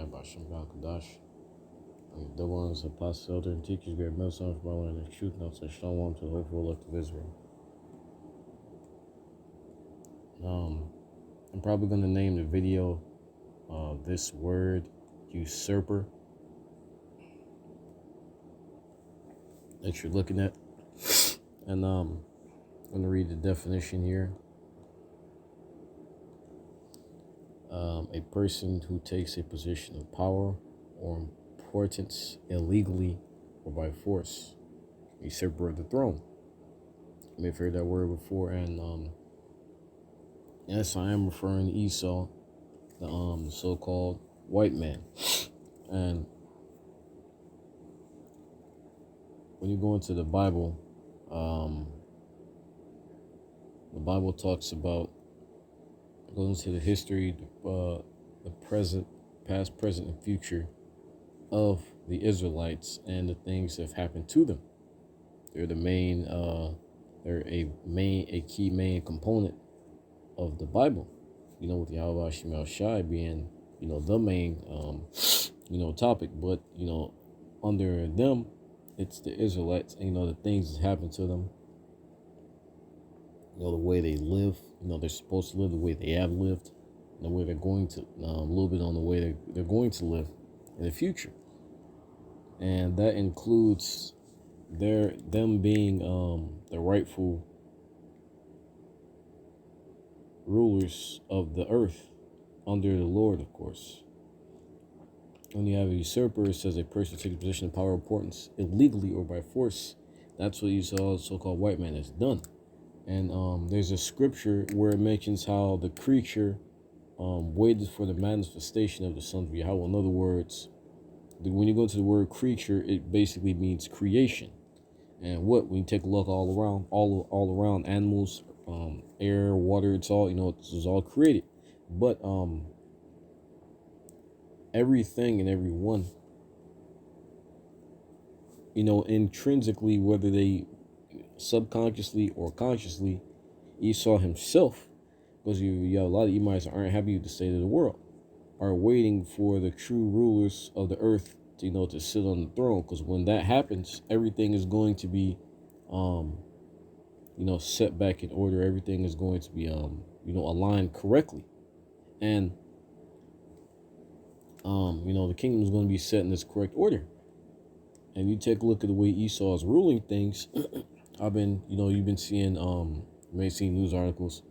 Bashim Kadash. The ones, apostles, elders, and teachers, great Muslims, for learning the truth, now say shalom to the whole world of Israel. I'm probably going to name the video this word, usurper, that you're looking at. And I'm going to read the definition here. A person who takes a position of power or importance illegally or by force. Usurper of the throne. You may have heard that word before, and yes, I am referring to Esau, the so-called white man. And when you go into the Bible talks about, goes into the history, the present, past, present, and future of the Israelites and the things that have happened to them. They're the main, they're a key main component of the Bible. With Yahweh Shemel Shai being, the main, topic. But, under them, it's the Israelites, and, the things that happen to them. The way they live, they're supposed to live the way they have lived, and the way they're going to, a little bit on the way they're going to live in the future. And that includes them being the rightful rulers of the earth under the Lord, of course. When you have a usurper, it says a person takes a position of power or importance illegally or by force. That's what you saw the so-called white man has done. And there's a scripture where it mentions how the creature waited for the manifestation of the sons of Yahweh. In other words, when you go to the word creature, it basically means creation. And when you take a look all around animals, air, water, it's all, it's all created. But everything and everyone, intrinsically, whether they subconsciously or consciously, Esau himself, because you have a lot of Edomites that aren't happy with the state of the world, are waiting for the true rulers of the earth to, to sit on the throne. Because when that happens, everything is going to be, set back in order. Everything is going to be, aligned correctly. And, the kingdom is going to be set in this correct order. And you take a look at the way Esau is ruling things. You've been seeing, you may have seen news articles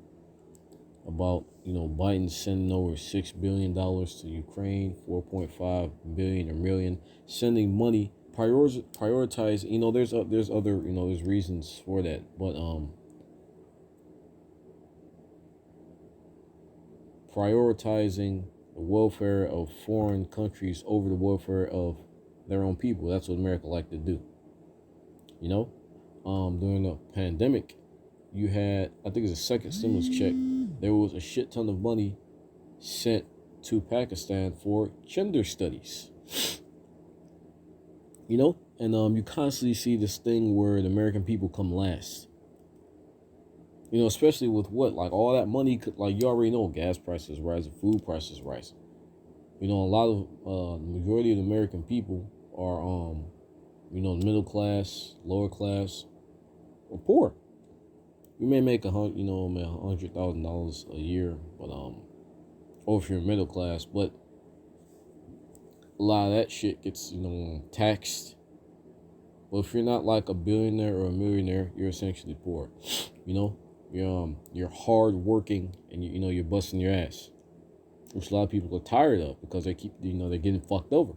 about, Biden sending over $6 billion to Ukraine, 4.5 billion or million, sending money, prioritize, there's other, there's reasons for that, but, prioritizing the welfare of foreign countries over the welfare of their own people. That's what America like to do. During the pandemic, you had, I think it's a second stimulus check, there was a shit ton of money sent to Pakistan for gender studies. And you constantly see this thing where the American people come last. Especially with what, like all that money, like you already know, gas prices rising, food prices rising. A lot of, the majority of the American people are, middle class, lower class, or poor. You may make $100,000 a year, but or if you're middle class, but a lot of that shit gets taxed. But if you're not like a billionaire or a millionaire, you're essentially poor. You're hard working and you're busting your ass, which a lot of people are tired of because they keep they're getting fucked over.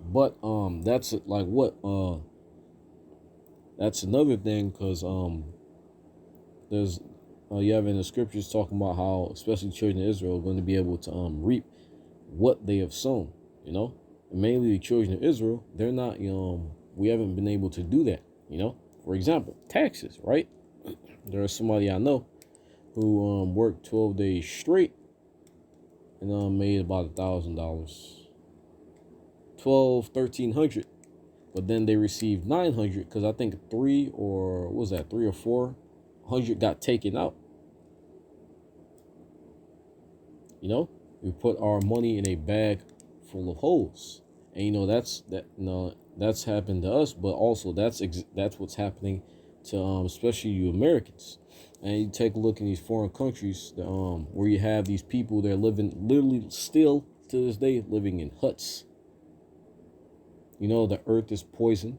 But that's like what that's another thing, because there's you have in the scriptures talking about how especially children of Israel are going to be able to reap what they have sown. And mainly the children of Israel, they're not we haven't been able to do that. For example, taxes, right? There's somebody I know who worked 12 days straight and made about $1,000, $1,300, but then they received $900 because I think 3 or 400 got taken out. You know, we put our money in a bag full of holes, and that's happened to us, but also that's what's happening to especially you Americans. And you take a look in these foreign countries, where you have these people that are living literally still to this day living in huts. The earth is poison.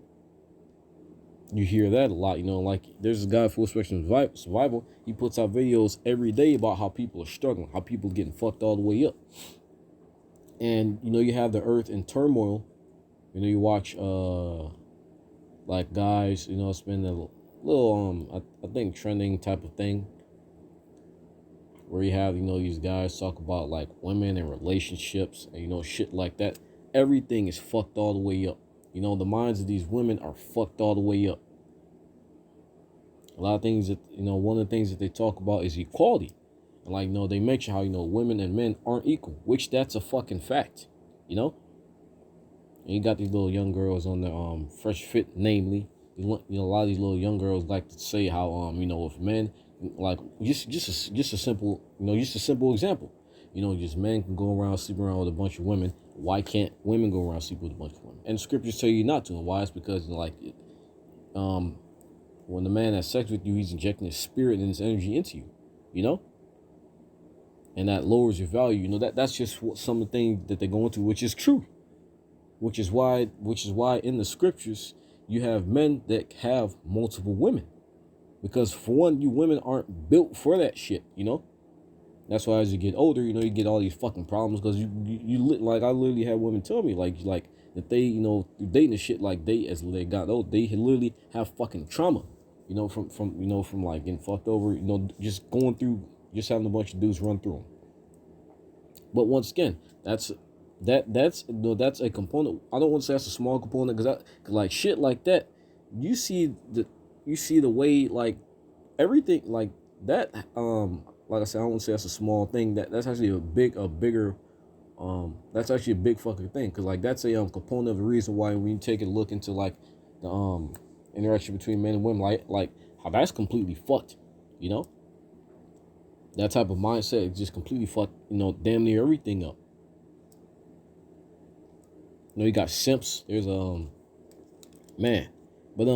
You hear that a lot. Like there's this guy, Full Spectrum Survival. He puts out videos every day about how people are struggling, how people are getting fucked all the way up. And you have the earth in turmoil. You watch like guys, spend a little I think trending type of thing, where you have these guys talk about like women and relationships and shit like that. Everything is fucked all the way up. The minds of these women are fucked all the way up. A lot of things that one of the things that they talk about is equality. And like they mention how women and men aren't equal, which that's a fucking fact. And you got these little young girls on the Fresh Fit, namely. A lot of these little young girls like to say how if men, like just a simple example. Just men can go around sleeping around with a bunch of women. Why can't women go around sleeping with a bunch of women? And the scriptures tell you not to. And why? It's because when the man has sex with you, he's injecting his spirit and his energy into you. And that lowers your value. That's just some of the things that they're going through, which is true. Which is why in the scriptures you have men that have multiple women, because for one, you women aren't built for that shit. That's why as you get older, you get all these fucking problems, because you like I literally had women tell me like that they through dating and shit, like as they got old, they literally have fucking trauma, from like getting fucked over, just going through, just having a bunch of dudes run through them. But once again, that's a component. I don't want to say that's a small component, because like shit like that, you see the way like everything like that. Like I said, I don't want to say that's a small thing. That's actually that's actually a big fucking thing, because like that's a component of the reason why when you take a look into like the interaction between men and women, like how that's completely fucked. That type of mindset just completely fucked, damn near everything up. You got simps. There's man, but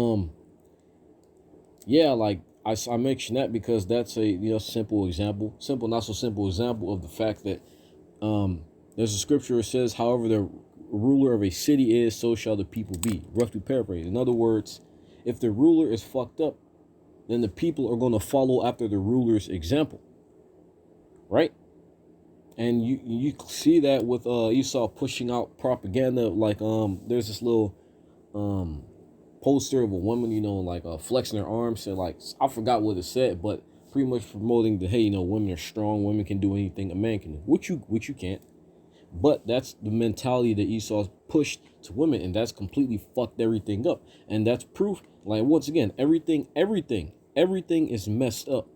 yeah, like I mentioned that because that's a simple not so simple example of the fact that there's a scripture that says, however the ruler of a city is, so shall the people be. Roughly paraphrased. In other words, if the ruler is fucked up, then the people are going to follow after the ruler's example, right? And you see that with Esau pushing out propaganda. Like there's this little poster of a woman, like flexing her arms, said like, I forgot what it said, but pretty much promoting that, hey, women are strong, women can do anything a man can do, which you can't. But that's the mentality that Esau's pushed to women, and that's completely fucked everything up. And that's proof, like once again, everything is messed up,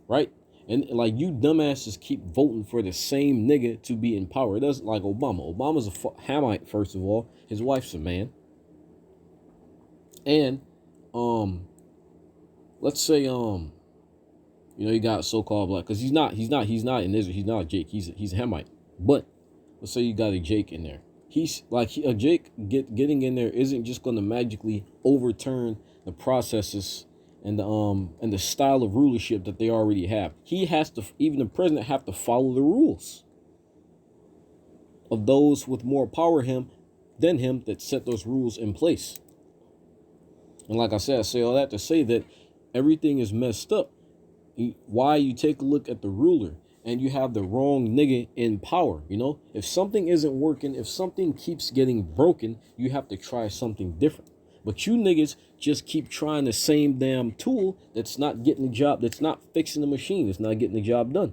right? And like you dumbasses keep voting for the same nigga to be in power. It doesn't, like Obama. Obama's a Hamite, first of all. His wife's a man. And let's say you got so-called black, because he's not in Israel. He's not a Jake. He's a Hamite. But let's say you got a Jake in there. He's like a Jake getting in there isn't just going to magically overturn the processes and the style of rulership that they already have. He has to, even the president, have to follow the rules of those with more power than him that set those rules in place. And like I said, I say all that to say that everything is messed up. Why you take a look at the ruler and you have the wrong nigga in power, If something isn't working, if something keeps getting broken, you have to try something different. But you niggas just keep trying the same damn tool that's not getting the job, that's not fixing the machine, that's not getting the job done.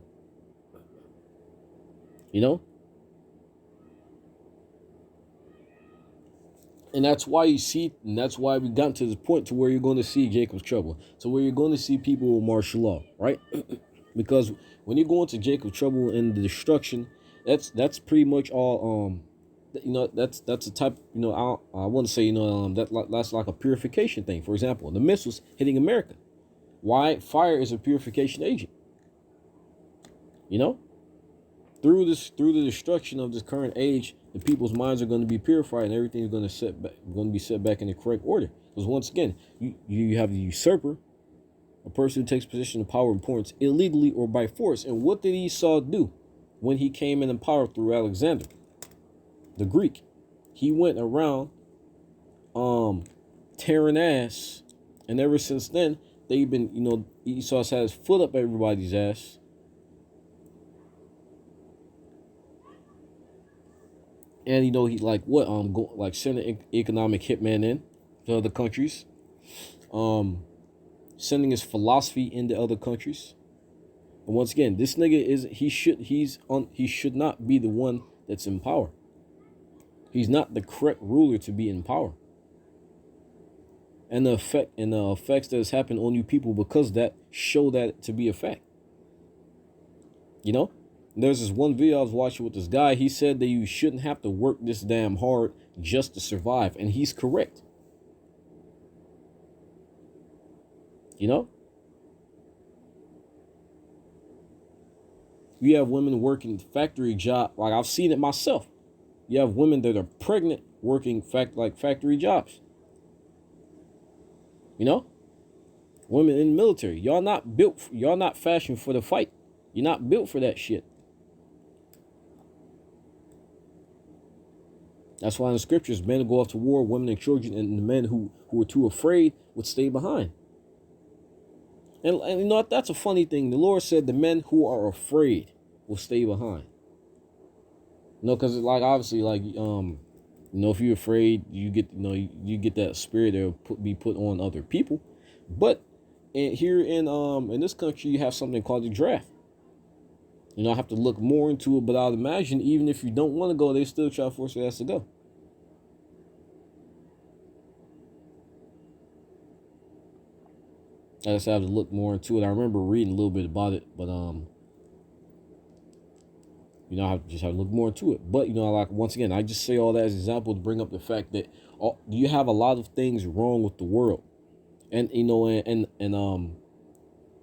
And that's why that's why we got to this point to where you're going to see Jacob's trouble. So where you're going to see people with martial law, right? Because when you go into Jacob's trouble and the destruction, that's pretty much all that's a type, I want to say, that's like a purification thing. For example, the missiles hitting America. Why? Fire is a purification agent. through the destruction of this current age, the people's minds are going to be purified and everything is going to be set back in the correct order. Because once again, you have the usurper, a person who takes position of power and importance illegally or by force. And what did Esau do when he came in power through Alexander, the Greek? He went around tearing ass, and ever since then they've been, Esau's had his foot up everybody's ass. And he sending economic hitmen in to other countries, sending his philosophy into other countries. And once again, this nigga he should not be the one that's in power. He's not the correct ruler to be in power. And the effects that has happened on you people because of that show that to be a fact. There's this one video I was watching with this guy. He said that you shouldn't have to work this damn hard just to survive. And he's correct. You have women working factory job. Like, I've seen it myself. You have women that are pregnant working factory jobs. Women in the military. Y'all not fashioned for the fight. You're not built for that shit. That's why in the scriptures, men go off to war, women and children, and the men who are too afraid would stay behind. And that's a funny thing. The Lord said the men who are afraid will stay behind. Because obviously, if you're afraid, you get, you get that spirit that will be put on other people. But here in this country, you have something called the draft. I have to look more into it, but I'd imagine even if you don't want to go, they still try to force your ass to go. I just have to look more into it. I remember reading a little bit about it, but I have to look more into it. But once again, I just say all that as an example to bring up the fact that you have a lot of things wrong with the world, and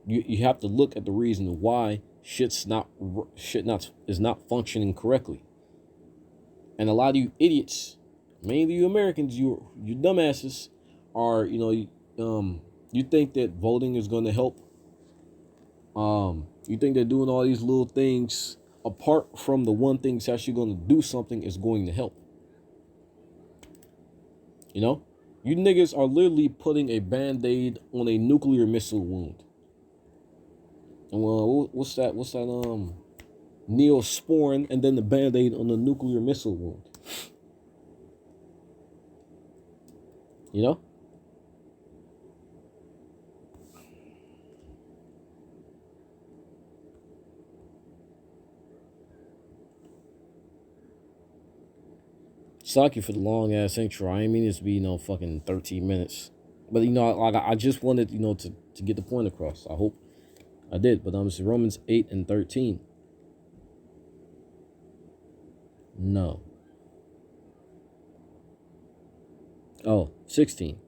you have to look at the reason why shit's not functioning correctly. And a lot of you idiots, mainly you Americans, you dumbasses, are you think that voting is going to help. You think that doing all these little things apart from the one thing that's actually going to do something is going to help. You niggas are literally putting a band-aid on a nuclear missile wound. And what's that Neosporin, and then the band-aid on the nuclear missile wound. Sorry for the long ass intro. I ain't mean this to be fucking 13 minutes. But I just wanted to get the point across. I hope I did. But it's Romans 8 and 13. No. 16.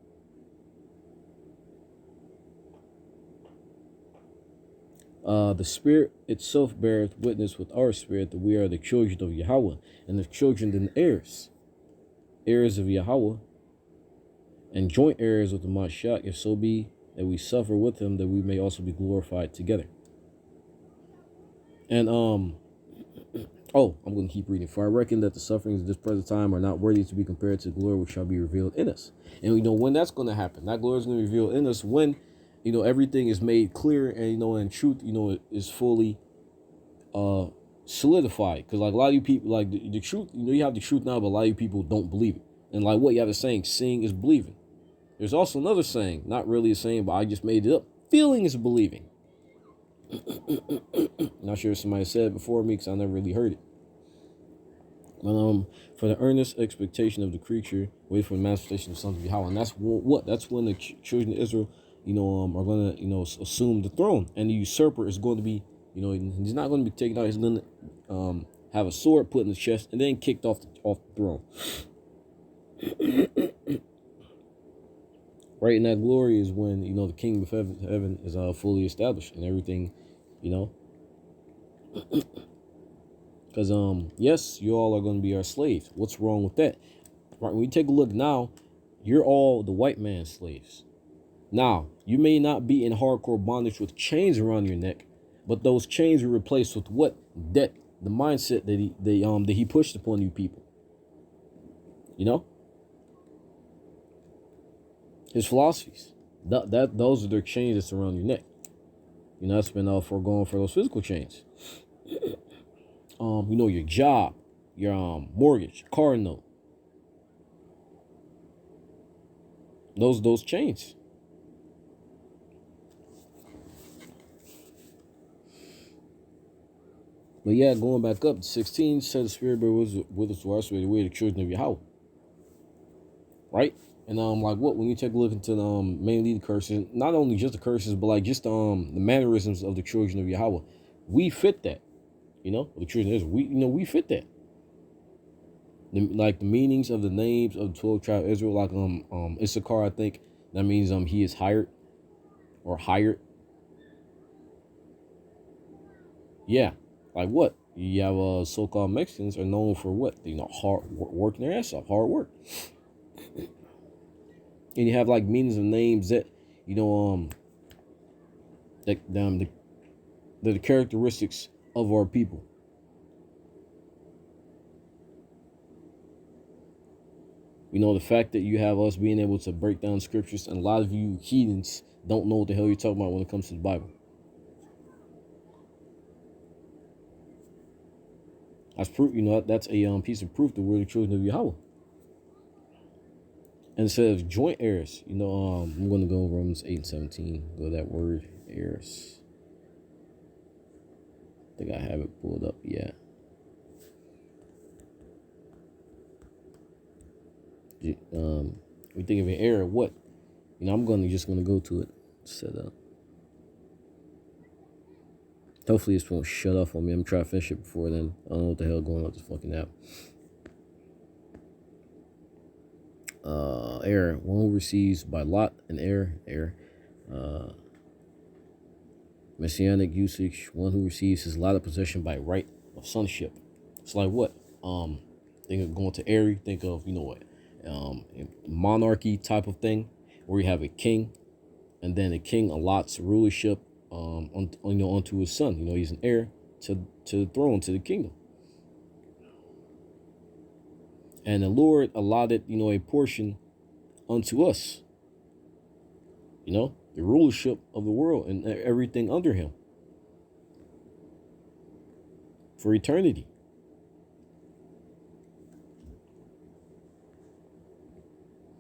The Spirit itself beareth witness with our spirit that we are the children of Yahweh, and the children and heirs of Yahweh, and joint heirs with the Mashiach, if so be that we suffer with him, that we may also be glorified together. And I'm going to keep reading. For I reckon that the sufferings of this present time are not worthy to be compared to the glory which shall be revealed in us. And when that's going to happen, that glory is going to be revealed in us when everything is made clear, and and truth is fully solidified. Because a lot of you people, the truth, you have the truth now, but a lot of you people don't believe it. And what you have a saying, seeing is believing. There's also another saying, not really a saying, but I just made it up, feeling is believing. Not sure if somebody said it before me, because I never really heard it. But for the earnest expectation of the creature, wait for the manifestation of the sons of Yahweh. And that's what? That's when the children of Israel, are going to, assume the throne. And the usurper is going to be, he's not going to be taken out. He's going to have a sword put in his chest and then kicked off the throne. Right in that glory is when, the kingdom of heaven is fully established and everything, Because yes, you all are going to be our slaves. What's wrong with that? Right, when you take a look now, you're all the white man's slaves. Now, you may not be in hardcore bondage with chains around your neck, but those chains were replaced with what? Debt, the mindset that he pushed upon you people. You know? His philosophies. Those are their chains that's around your neck. You know, that's been foregone for those physical chains. You know, your job, your mortgage, car note. Those chains. But yeah, going back up, 16 said the spirit was with us to us the way the children of Yahweh. Right? And like what when you take a look into mainly the curses, not only just the curses, but like just the mannerisms of the children of Yahweh, we fit that. You know, the children of Israel, we fit that. Like the meanings of the names of the 12 tribes of Israel, like Issachar, I think that means he is hired or hired. Yeah, like what? You have so-called Mexicans are known for what? Hard working their ass off, hard work. And you have like meanings of names that the characteristics of our people. You know, the fact that you have us being able to break down scriptures, and a lot of you heathens don't know what the hell you're talking about when it comes to the Bible. That's proof. You know, that's a piece of proof that we're the children of Yahweh. And it says joint heirs. You know, I'm going to go Romans 8 and 17. Go to that word, heirs. I think I have it pulled up. Yeah. We think of an heir. What? You know, I'm just gonna go to it. Set up. Hopefully this won't shut off on me. I'm trying to finish it before then. I don't know what the hell going on with this fucking app. Heir, one who receives by lot, an heir. Messianic usage, one who receives his lot of possession by right of sonship. It's like what? Think of going to Airy, think of, monarchy type of thing, where you have a king, and then the king allots rulership onto his son. You know, he's an heir to the throne, to the kingdom. And the Lord allotted, a portion unto us. You know, the rulership of the world and everything under him for eternity.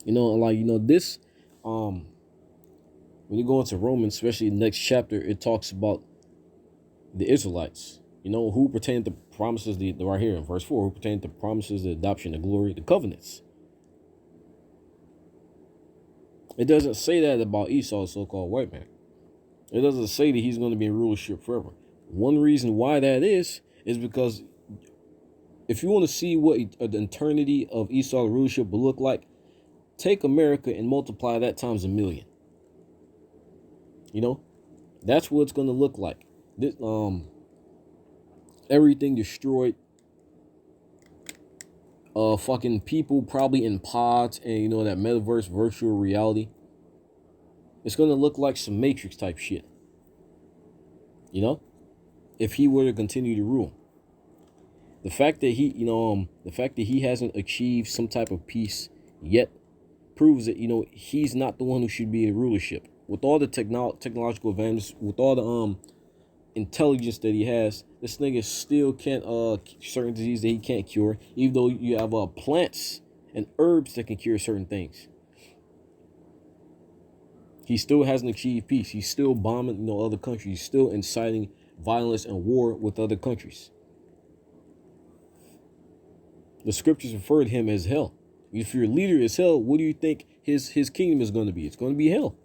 This, when you go into Romans, especially the next chapter, it talks about the Israelites, who pertain to promises, right here in verse 4, who pertain to promises, the adoption, the glory, the covenants. It doesn't say that about Esau, so-called white man. It doesn't say that he's going to be in rulership forever. One reason why that is because if you want to see what the eternity of Esau's rulership will look like, take America and multiply that times 1,000,000. That's what it's going to look like. This, everything destroyed. Fucking people probably in pods and that metaverse virtual reality. It's going to look like some Matrix type shit. If he were to continue to rule. The fact that he hasn't achieved some type of peace yet proves that he's not the one who should be in rulership. With all the technological advantages, with all the intelligence that he has, this nigga still can't certain diseases that he can't cure, even though you have plants and herbs that can cure certain things. He still hasn't achieved peace. He's still bombing other countries. He's still inciting violence and war with other countries. The scriptures refer to him as hell. If your leader is hell, what do you think his kingdom is going to be? It's going to be hell.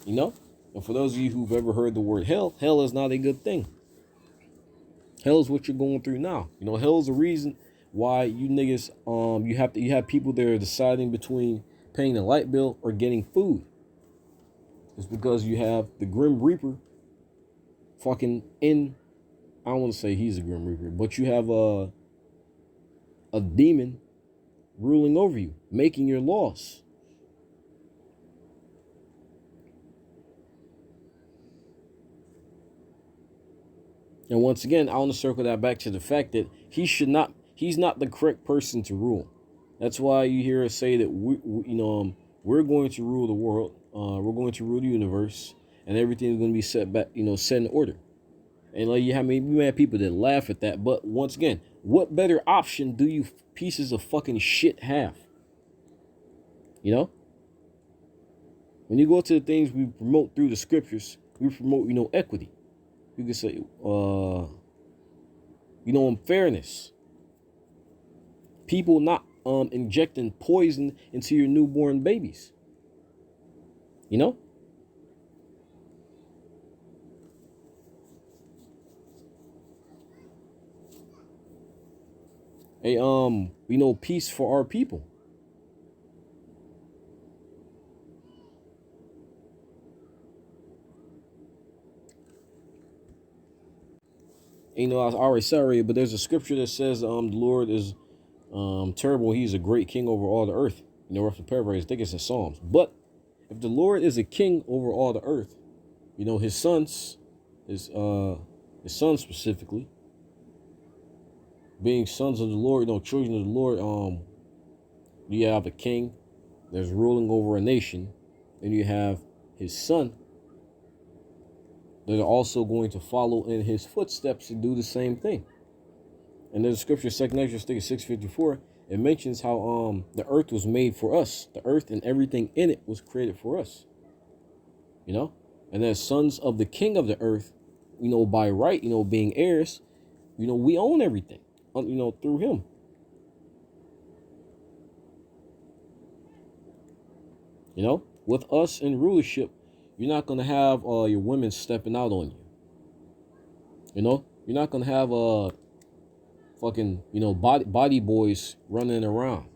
And for those of you who've ever heard the word hell is not a good thing. Hell is what you're going through now. Hell is the reason why you niggas you have people that are deciding between paying the light bill or getting food. It's because you have the Grim Reaper fucking in I don't want to say he's a Grim Reaper, but you have a demon ruling over you, making your laws. And once again, I want to circle that back to the fact that he's not the correct person to rule. That's why you hear us say that we're going to rule the world, we're going to rule the universe, and everything is going to be set back, set in order. And like you have people that laugh at that, but once again, what better option do you pieces of fucking shit have? You know, when you go to the things we promote through the scriptures, we promote equity. You can say fairness. People not injecting poison into your newborn babies. You know? Peace for our people. I already said already, but there's a scripture that says the Lord is terrible. He's a great king over all the earth. Roughly paraphrase, I think it's in Psalms. But if the Lord is a king over all the earth, his sons specifically, being sons of the Lord, children of the Lord, you have a king that's ruling over a nation, and you have his son that are also going to follow in his footsteps and do the same thing. And there's a scripture, 2 Ezra 6:54. It mentions how the earth was made for us. The earth and everything in it was created for us. And as sons of the king of the earth, by right, being heirs, we own everything, through him. With us in rulership, you're not going to have your women stepping out on you. You're not going to have fucking, body boys running around.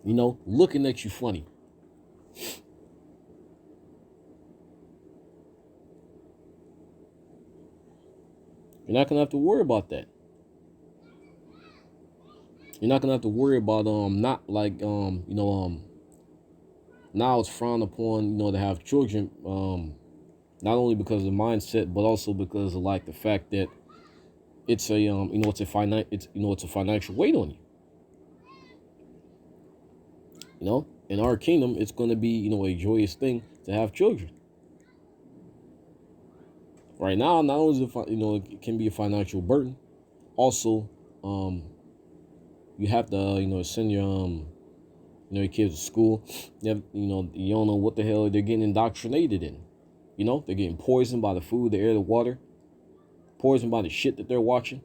Looking at you funny. You're not going to have to worry about that. You're not going to have to worry about, not like, now it's frowned upon, to have children, not only because of the mindset, but also because of like the fact that it's a, it's a financial weight on you. In our kingdom, it's going to be, a joyous thing to have children. Right now, not only is it, it can be a financial burden, also, you have to, send your kids to school. You don't know what the hell they're getting indoctrinated in. They're getting poisoned by the food, the air, the water, poisoned by the shit that they're watching.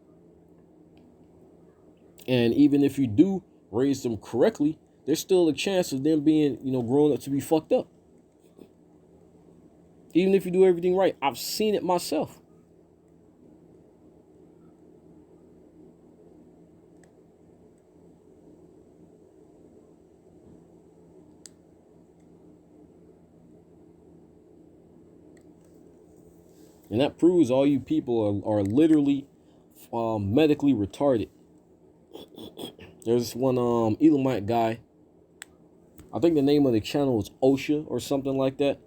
And even if you do raise them correctly, there's still a chance of them being, grown up to be fucked up. Even if you do everything right. I've seen it myself. And that proves all you people are literally medically retarded. There's this one Elamite guy. I think the name of the channel is OSHA or something like that.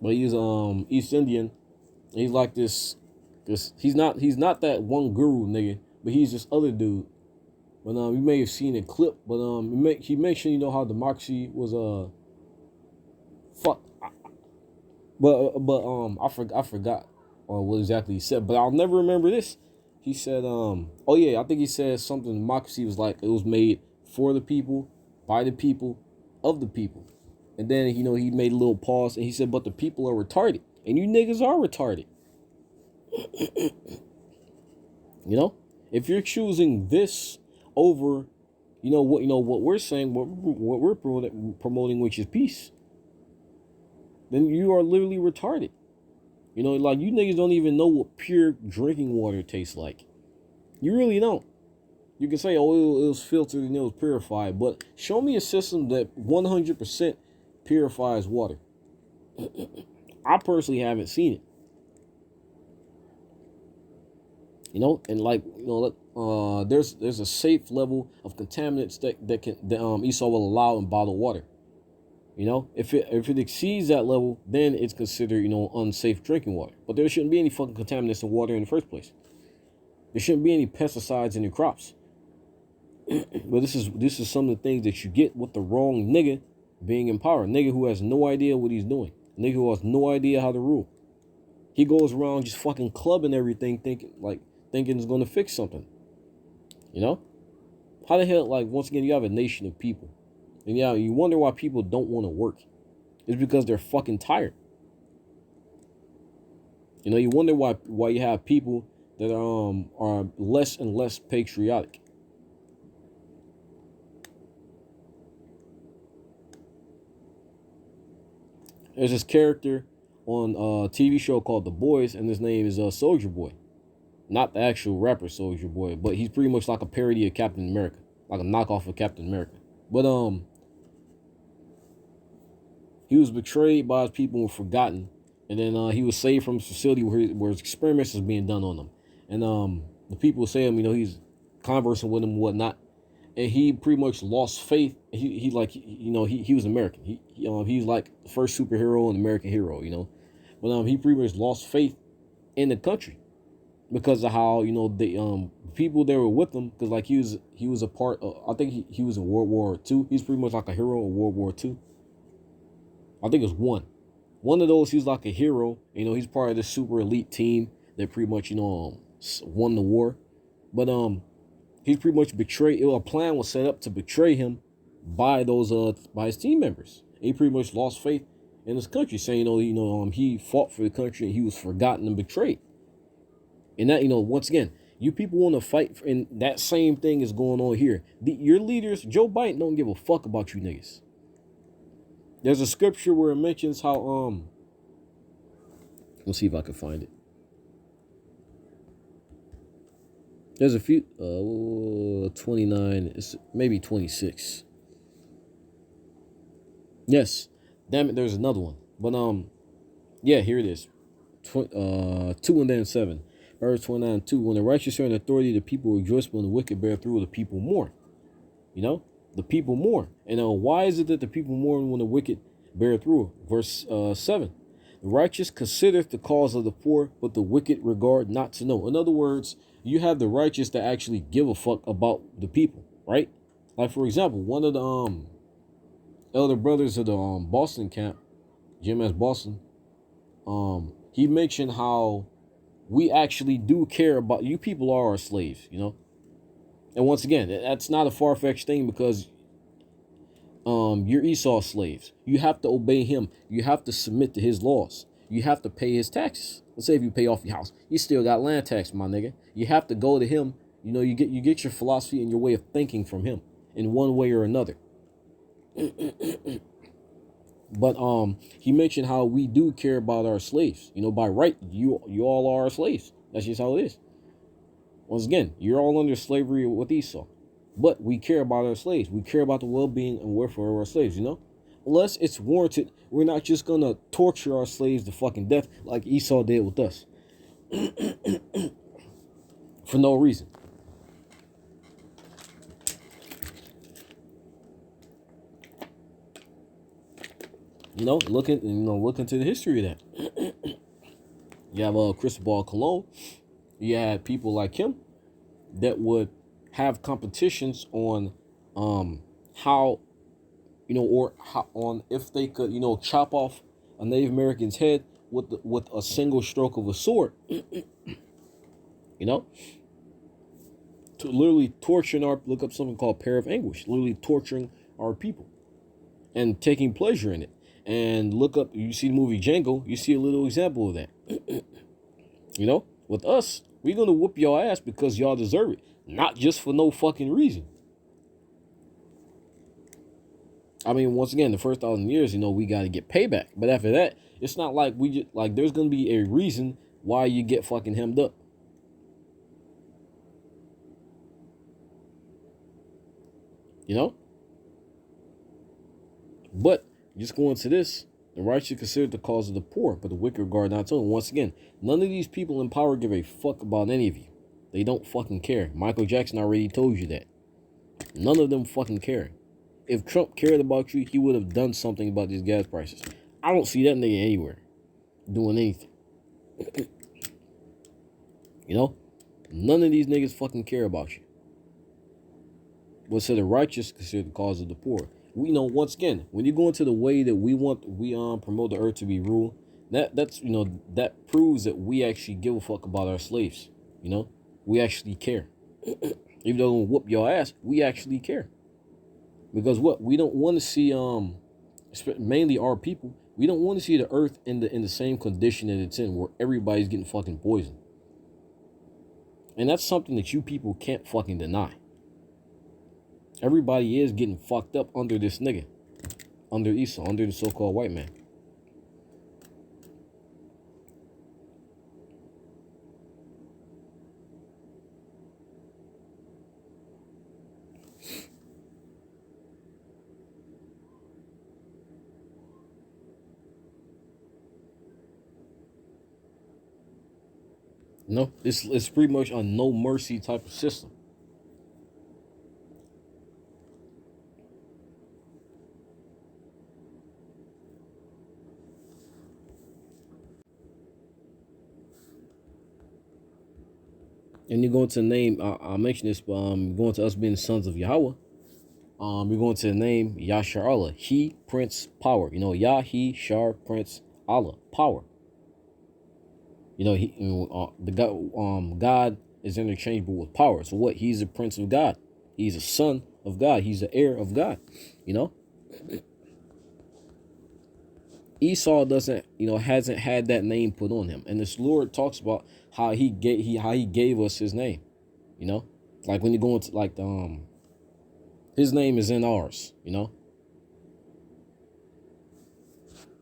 But he's East Indian. He's like this he's not that one guru nigga, but he's this other dude. But you may have seen a clip, but he mentioned how democracy was fuck. But I forgot what exactly he said, but I'll never remember this. He said I think he said something. Democracy was like it was made for the people, by the people, of the people. And then he made a little pause and he said, but the people are retarded. And you niggas are retarded. If you're choosing this over, what we're saying, what we're promoting, which is peace, then you are literally retarded. Like you niggas don't even know what pure drinking water tastes like. You really don't. You can say, oh, it was filtered and it was purified, but show me a system that 100% purifies water. I personally haven't seen it. You know, and like, you know, there's a safe level of contaminants that Esau will allow in bottled water. You know, if it exceeds that level, then it's considered, you know, unsafe drinking water. But there shouldn't be any fucking contaminants in water in the first place. There shouldn't be any pesticides in your crops. But this is some of the things that you get with the wrong nigga being in power. Nigga who has no idea what he's doing. Nigga who has no idea how to rule. He goes around just fucking clubbing everything, thinking it's gonna fix something. You know? How the hell, like, once again, you have a nation of people. And yeah, you wonder why people don't want to work. It's because they're fucking tired. You know, you wonder why you have people that are less and less patriotic. There's this character on a TV show called The Boys, and his name is Soldier Boy. Not the actual rapper Soldier Boy, but he's pretty much like a parody of Captain America, like a knockoff of Captain America. But he was betrayed by his people and forgotten, and then he was saved from his facility where his experiments was being done on him. And the people say him, you know, he's conversing with him and whatnot, and he pretty much lost faith. He was American. He's like the first superhero and American hero, you know, but he pretty much lost faith in the country because of how, you know, the people that were with him, because like he was a part of, I think he was in World War II. He's pretty much like a hero in World War II. I think it was one of those. He's like a hero. You know, he's part of this super elite team that pretty much, you know, won the war. But he's pretty much betrayed. A plan was set up to betray him by his team members. And he pretty much lost faith in his country, saying, he fought for the country and he was forgotten and betrayed. And that, you know, once again, you people want to fight, and that same thing is going on here. Your leaders, Joe Biden, don't give a fuck about you niggas. There's a scripture where it mentions how let's see if I can find it. There's a few 29, it's maybe 26. Yes. Damn it, there's another one. But yeah, here it is. 2 and then 7. Verse 29 2. When the righteous are in authority, the people rejoice, but when the wicked bear through, the people mourn. You know? The people mourn. And why is it that the people mourn when the wicked bear through? Verse 7. The righteous considereth the cause of the poor, but the wicked regard not to know. In other words, you have the righteous that actually give a fuck about the people, right? Like, for example, one of the elder brothers of the Boston camp, Jim S. Boston, he mentioned how we actually do care about you. People are our slaves, you know. And once again, that's not a far-fetched thing, because you're Esau's slaves. You have to obey him. You have to submit to his laws. You have to pay his taxes. Let's say if you pay off your house, you still got land tax, my nigga. You have to go to him. You know, you get your philosophy and your way of thinking from him in one way or another. But he mentioned how we do care about our slaves. You know, by right, you all are our slaves. That's just how it is. Once again, you're all under slavery with Esau. But we care about our slaves. We care about the well-being and welfare of our slaves, you know? Unless it's warranted, we're not just going to torture our slaves to fucking death like Esau did with us. For no reason. You know, look into the history of that. You have Cristobal Colon. You had people like him that would have competitions on how, you know, or how, on if they could, you know, chop off a Native American's head with a single stroke of a sword. You know, to literally torturing look up something called Pair of Anguish, literally torturing our people and taking pleasure in it. And look up, you see the movie Django, you see a little example of that. You know, with us, we're gonna whoop your ass because y'all deserve it, not just for no fucking reason. I mean, once again, the first 1,000 years, you know, we got to get payback. But after that, it's not like we just, like, there's going to be a reason why you get fucking hemmed up. You know? But just going to this, The righteous consider the cause of the poor, but the wicked regard not to them. Once again, none of these people in power give a fuck about any of you. They don't fucking care. Michael Jackson already told you that. None of them fucking care. If Trump cared about you, he would have done something about these gas prices. I don't see that nigga anywhere doing anything. You know? None of these niggas fucking care about you. But so the righteous consider the cause of the poor. We know, once again, when you go into the way that we promote the earth to be ruled, that's that proves that we actually give a fuck about our slaves. You know? We actually care. Even though we whoop your ass, we actually care. Because what? We don't want to see mainly our people, we don't want to see the earth in the same condition that it's in, where everybody's getting fucking poisoned. And that's something that you people can't fucking deny. Everybody is getting fucked up under this nigga. Under Esau, under the so-called white man. No, it's pretty much a no mercy type of system. And you're going to name, I'll mention this, but going to us being the sons of Yahweh. You're going to name Yashar Allah, He, Prince, Power. You know, Yah, He, Shar, Prince, Allah, Power. You know, God is interchangeable with power. So what? He's a prince of God. He's a son of God. He's the heir of God. You know, Esau hasn't had that name put on him, and this Lord talks about how he gave us his name. You know, like when you go into like his name is in ours. You know,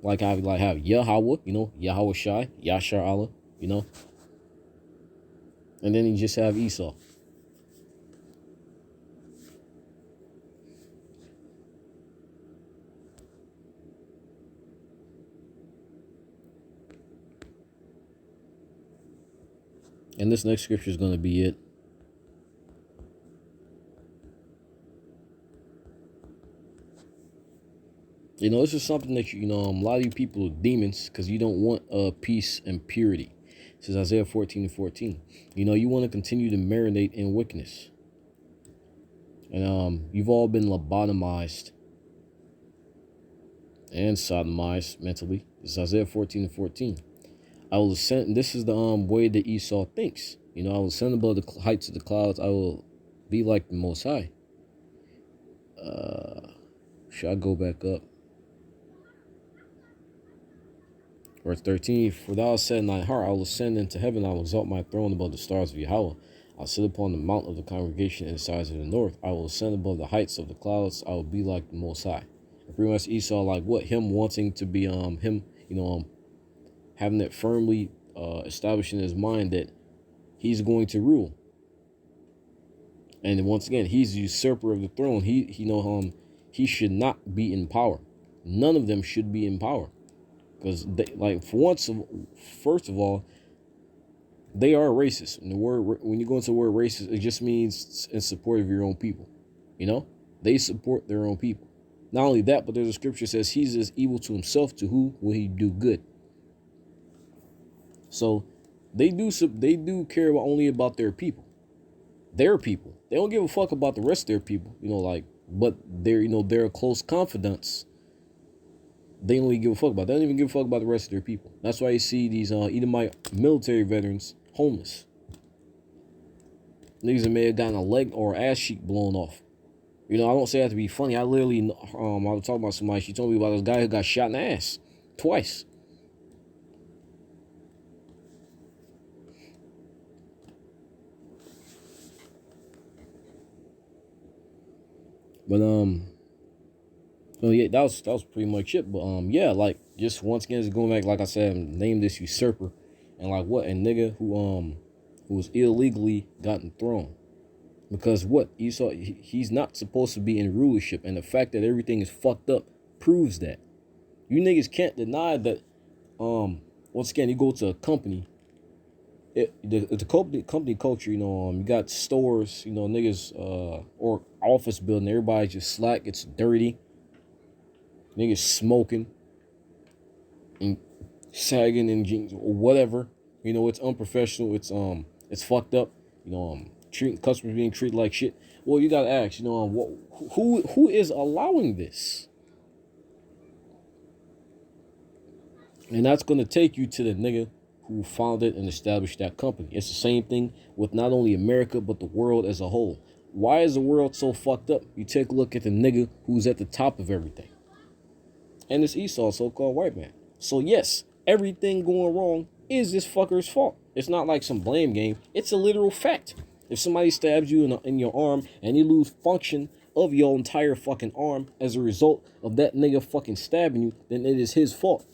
like have Yahweh. You know, Yahweh Shai, Yashar Allah. You know, and then you just have Esau. And this next scripture is going to be it. You know, this is something that, a lot of you people are demons because you don't want peace and purity. This is Isaiah 14:14. You know, you want to continue to marinate in wickedness. And you've all been lobotomized and sodomized mentally. This is Isaiah 14:14. I will ascend. This is the way that Esau thinks. You know, I will ascend above the heights of the clouds. I will be like the Most High. Should I go back up? Verse 13, for thou hast said in thy heart, I will ascend into heaven, I will exalt my throne above the stars of Yahweh. I'll sit upon the mount of the congregation in the sides of the north. I will ascend above the heights of the clouds. I will be like the Most High. And pretty much Esau, like what? Him wanting to be, having it firmly established in his mind that he's going to rule. And once again, he's the usurper of the throne. He should not be in power. None of them should be in power. Because first of all, they are racist. And the word, when you go into the word racist, it just means in support of your own people. You know, they support their own people. Not only that, but there's a scripture that says he's as evil to himself. To who will he do good? So they do care only about their people. Their people. They don't give a fuck about the rest of their people. But they're close confidants. They only give a fuck about. They don't even give a fuck about the rest of their people. That's why you see these Edomite military veterans homeless. Niggas that may have gotten a leg or ass cheek blown off. I don't say that to be funny. I literally, I was talking about somebody. She told me about this guy who got shot in the ass twice. But oh yeah, that was pretty much it. But yeah, like just once again, just going back, like I said, name this usurper, and like what a nigga who was illegally gotten thrown, because what Esau, he's not supposed to be in rulership, and the fact that everything is fucked up proves that. You niggas can't deny that. Once again, you go to a company. The company culture, you got stores, niggas, or office building. Everybody just slack. It's dirty. Niggas smoking and sagging in jeans or whatever. It's unprofessional. It's fucked up. Treating customers being treated like shit. Well, you gotta ask, who is allowing this? And that's gonna take you to the nigga who founded and established that company. It's the same thing with not only America but the world as a whole. Why is the world so fucked up? You take a look at the nigga who's at the top of everything. And it's Esau, so-called white man. So yes, everything going wrong is this fucker's fault. It's not like some blame game. It's a literal fact. If somebody stabs you in your arm and you lose function of your entire fucking arm as a result of that nigga fucking stabbing you, then it is his fault.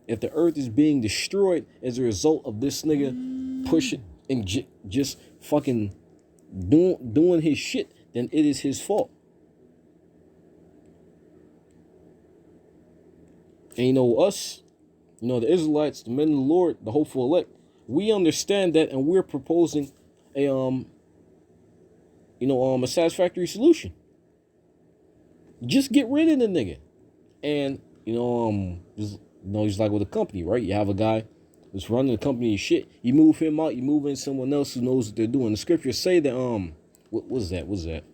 If the earth is being destroyed as a result of this nigga pushing and just fucking doing his shit, then it is his fault. And us, the Israelites, the men of the Lord, the hopeful elect, we understand that, and we're proposing a satisfactory solution. Just get rid of the nigga. And just like with a company, right? You have a guy who's running the company and shit. You move him out, you move in someone else who knows what they're doing. The scriptures say that what's that?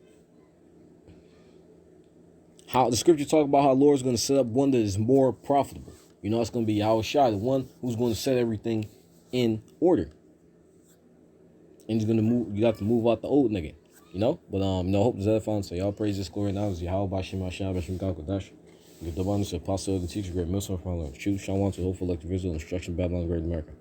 How the scripture talk about how Lord's going to set up one that is more profitable. It's going to be Yahushua, the one who's going to set everything in order. And he's going to move. You got to move out the old nigga. But hope this edifying. So y'all praise this glory and honor Yahweh Bashim Hashem Bashim Kakodash. The Dabanis Apostle and Teacher Great Muslim from Truth. Shalom to hopeful elect Israel instruction Babylon Great America.